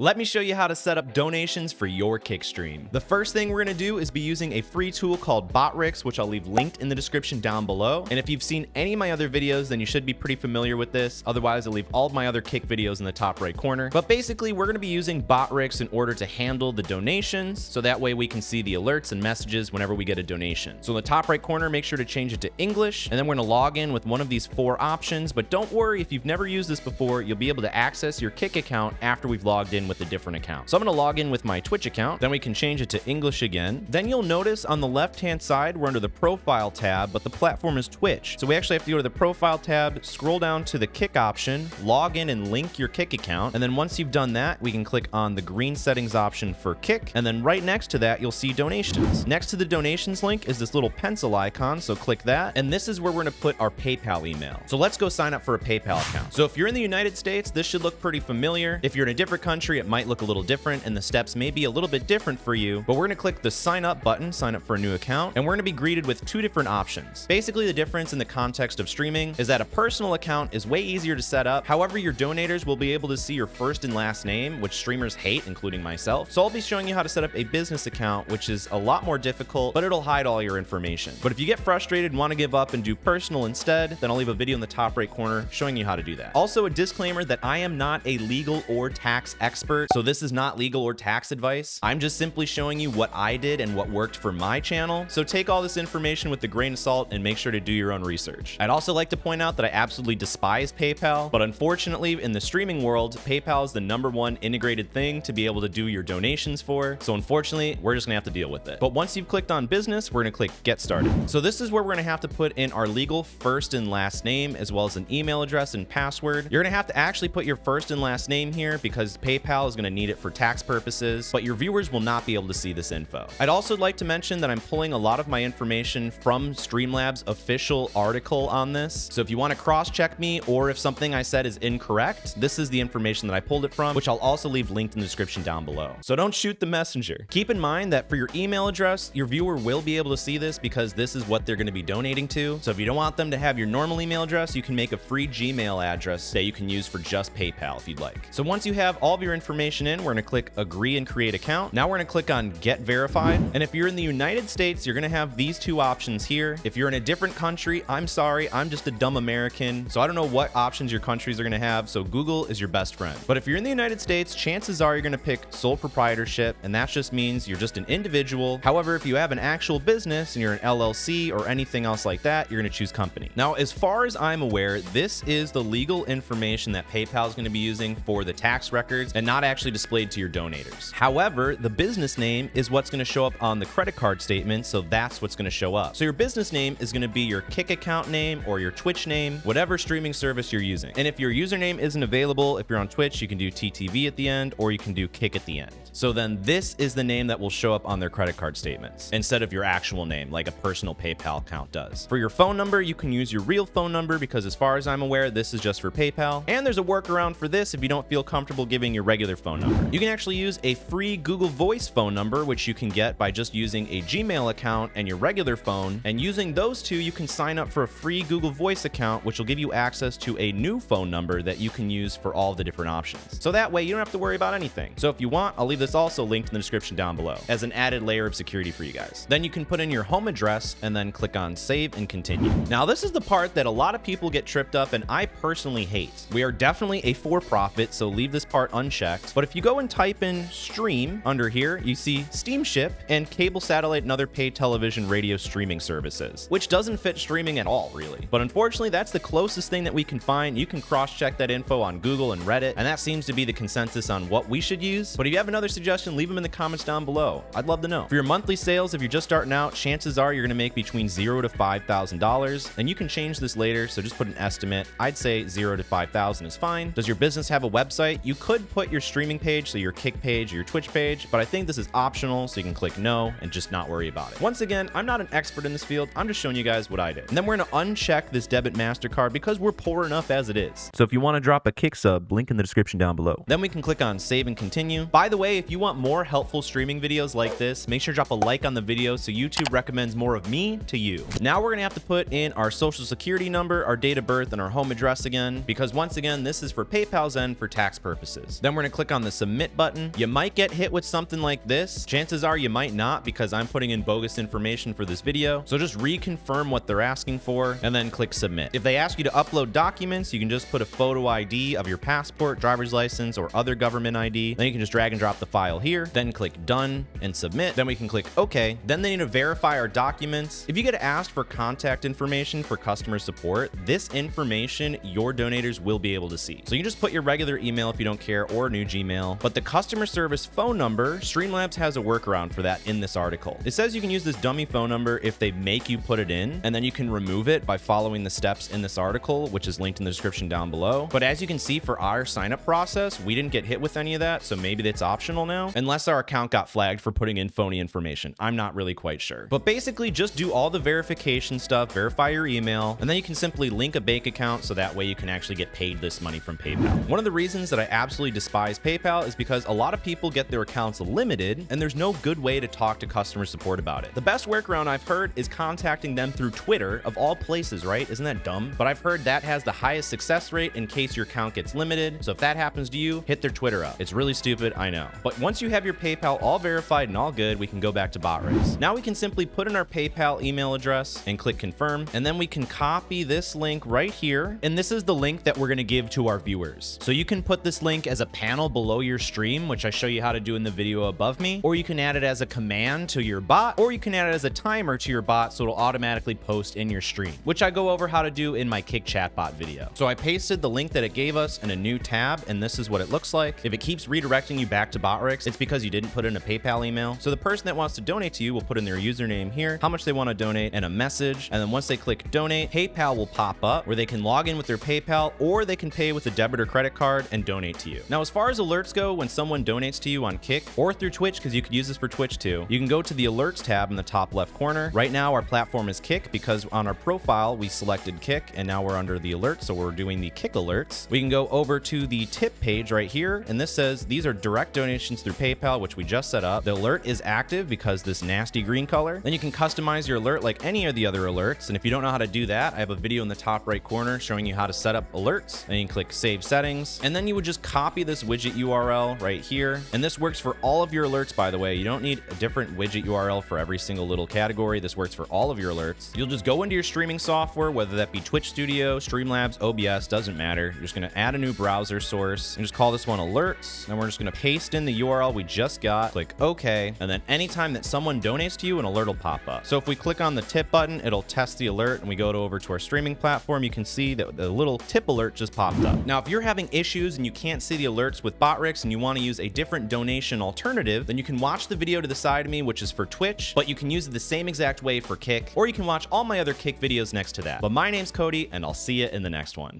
Let me show you how to set up donations for your Kick stream. The first thing we're gonna do is be using a free tool called Botrix, which I'll leave linked in the description down below. And if you've seen any of my other videos, then you should be pretty familiar with this. Otherwise, I'll leave all of my other Kick videos in the top right corner. But basically, we're gonna be using Botrix in order to handle the donations, so that way we can see the alerts and messages whenever we get a donation. So in the top right corner, make sure to change it to English, and then we're gonna log in with one of these 4 options. But don't worry, if you've never used this before, you'll be able to access your Kick account after we've logged in with a different account. So I'm going to log in with my Twitch account, then we can change it to English again. Then you'll notice on the left-hand side, we're under the profile tab, but the platform is Twitch. So we actually have to go to the profile tab, scroll down to the Kick option, log in and link your Kick account. And then once you've done that, we can click on the green settings option for Kick. And then right next to that, you'll see donations. Next to the donations link is this little pencil icon. So click that. And this is where we're going to put our PayPal email. So let's go sign up for a PayPal account. So if you're in the United States, this should look pretty familiar. If you're in a different country, it might look a little different and the steps may be a little bit different for you, but we're going to click the sign up button, sign up for a new account, and we're going to be greeted with 2 different options. Basically, the difference in the context of streaming is that a personal account is way easier to set up. However, your donators will be able to see your first and last name, which streamers hate, including myself. So I'll be showing you how to set up a business account, which is a lot more difficult, but it'll hide all your information. But if you get frustrated and want to give up and do personal instead, then I'll leave a video in the top right corner showing you how to do that. Also, a disclaimer that I am not a legal or tax expert, so this is not legal or tax advice. I'm just simply showing you what I did and what worked for my channel. So take all this information with a grain of salt and make sure to do your own research. I'd also like to point out that I absolutely despise PayPal, but unfortunately in the streaming world, PayPal is the #1 integrated thing to be able to do your donations for. So unfortunately, we're just gonna have to deal with it. But once you've clicked on business, we're gonna click get started. So this is where we're gonna have to put in our legal first and last name, as well as an email address and password. You're gonna have to actually put your first and last name here because PayPal is gonna need it for tax purposes, but your viewers will not be able to see this info. I'd also like to mention that I'm pulling a lot of my information from Streamlabs' official article on this. So if you want to cross-check me or if something I said is incorrect, this is the information that I pulled it from, which I'll also leave linked in the description down below. So don't shoot the messenger. Keep in mind that for your email address, your viewer will be able to see this because this is what they're going to be donating to. So if you don't want them to have your normal email address, you can make a free Gmail address that you can use for just PayPal if you'd like. So once you have all of your information in, we're going to click agree and create account. Now we're going to click on get verified. And if you're in the United States, you're going to have these 2 options here. If you're in a different country, I'm sorry, I'm just a dumb American, so I don't know what options your countries are going to have, so Google is your best friend. But if you're in the United States, chances are you're going to pick sole proprietorship, and that just means you're just an individual. However, if you have an actual business and you're an LLC or anything else like that, you're going to choose company. Now, as far as I'm aware, this is the legal information that PayPal is going to be using for the tax records and not actually displayed to your donators. However, the business name is what's going to show up on the credit card statement, so that's what's going to show up. So your business name is going to be your Kick account name or your Twitch name, whatever streaming service you're using. And if your username isn't available, if you're on Twitch, you can do TTV at the end or you can do Kick at the end. So then this is the name that will show up on their credit card statements instead of your actual name like a personal PayPal account does. For your phone number, you can use your real phone number because as far as I'm aware, this is just for PayPal. And there's a workaround for this if you don't feel comfortable giving your regular phone number. You can actually use a free Google Voice phone number, which you can get by just using a Gmail account and your regular phone. And using those 2, you can sign up for a free Google Voice account, which will give you access to a new phone number that you can use for all the different options. So that way you don't have to worry about anything. So if you want, I'll leave this also linked in the description down below as an added layer of security for you guys. Then you can put in your home address and then click on save and continue. Now this is the part that a lot of people get tripped up and I personally hate. We are definitely a for-profit, so leave this part unchecked. But if you go and type in stream under here, you see Steamship and cable, satellite, and other paid television radio streaming services, which doesn't fit streaming at all, really. But unfortunately, that's the closest thing that we can find. You can cross-check that info on Google and Reddit, and that seems to be the consensus on what we should use. But if you have another suggestion, leave them in the comments down below. I'd love to know. For your monthly sales, if you're just starting out, chances are you're going to make between $0 to $5,000, and you can change this later, so just put an estimate. I'd say $0 to $5,000 is fine. Does your business have a website? You could put your streaming page, so your Kick page or your Twitch page, but I think this is optional, so you can click no and just not worry about it. Once again, I'm not an expert in this field. I'm just showing you guys what I did. And then we're going to uncheck this debit MasterCard because we're poor enough as it is. So if you want to drop a Kick sub, link in the description down below. Then we can click on save and continue. By the way, if you want more helpful streaming videos like this, make sure to drop a like on the video so YouTube recommends more of me to you. Now we're going to have to put in our social security number, our date of birth, and our home address again, because once again, this is for PayPal's end for tax purposes. Then we're going to gonna click on the submit button. You might get hit with something like this. Chances are you might not, because I'm putting in bogus information for this video. So just reconfirm what they're asking for and then click submit. If they ask you to upload documents, you can just put a photo ID of your passport, driver's license, or other government ID. Then you can just drag and drop the file here, then click done and submit. Then we can click OK. Then they need to verify our documents. If you get asked for contact information for customer support, this information your donators will be able to see. So you just put your regular email if you don't care, or a new Gmail. But the customer service phone number, Streamlabs has a workaround for that in this article. It says you can use this dummy phone number if they make you put it in, and then you can remove it by following the steps in this article, which is linked in the description down below. But as you can see, for our sign up process, we didn't get hit with any of that, so maybe that's optional now, unless our account got flagged for putting in phony information. I'm not really quite sure. But basically, just do all the verification stuff, verify your email, and then you can simply link a bank account so that way you can actually get paid this money from PayPal. One of the reasons that I absolutely despise PayPal is because a lot of people get their accounts limited, and there's no good way to talk to customer support about it. The best workaround I've heard is contacting them through Twitter, of all places, right? Isn't that dumb? But I've heard that has the highest success rate in case your account gets limited. So if that happens to you, hit their Twitter up. It's really stupid, I know. But once you have your PayPal all verified and all good, we can go back to Botrix. Now we can simply put in our PayPal email address and click confirm, and then we can copy this link right here. And this is the link that we're gonna give to our viewers. So you can put this link as a panel below your stream, which I show you how to do in the video above me, or you can add it as a command to your bot, or you can add it as a timer to your bot so it'll automatically post in your stream, which I go over how to do in my Kick chatbot video. So I pasted the link that it gave us in a new tab, and this is what it looks like. If it keeps redirecting you back to Botrix, it's because you didn't put in a PayPal email. So the person that wants to donate to you will put in their username here, how much they want to donate, and a message. And then once they click donate, PayPal will pop up where they can log in with their PayPal, or they can pay with a debit or credit card and donate to you. Now, as far as alerts go, when someone donates to you on Kick or through Twitch, because you could use this for Twitch too, you can go to the alerts tab in the top left corner. Right now, our platform is Kick because on our profile, we selected Kick, and now we're under the alerts. So we're doing the Kick alerts. We can go over to the tip page right here, and this says these are direct donations through PayPal, which we just set up. The alert is active because this nasty green color. Then you can customize your alert like any of the other alerts. And if you don't know how to do that, I have a video in the top right corner showing you how to set up alerts. Then you can click save settings, and then you would just copy this widget URL right here. And this works for all of your alerts, by the way. You don't need a different widget URL for every single little category. This works for all of your alerts. You'll just go into your streaming software, whether that be Twitch Studio, Streamlabs, OBS, doesn't matter. You're just going to add a new browser source and just call this one alerts. Then we're just going to paste in the URL we just got, click OK, and then anytime that someone donates to you, an alert will pop up. So if we click on the tip button, it'll test the alert, and we go over to our streaming platform, you can see that the little tip alert just popped up. Now, if you're having issues and you can't see the alerts with Botrix and you want to use a different donation alternative, then you can watch the video to the side of me, which is for Twitch, but you can use it the same exact way for Kick, or you can watch all my other Kick videos next to that. But my name's Cody, and I'll see you in the next one.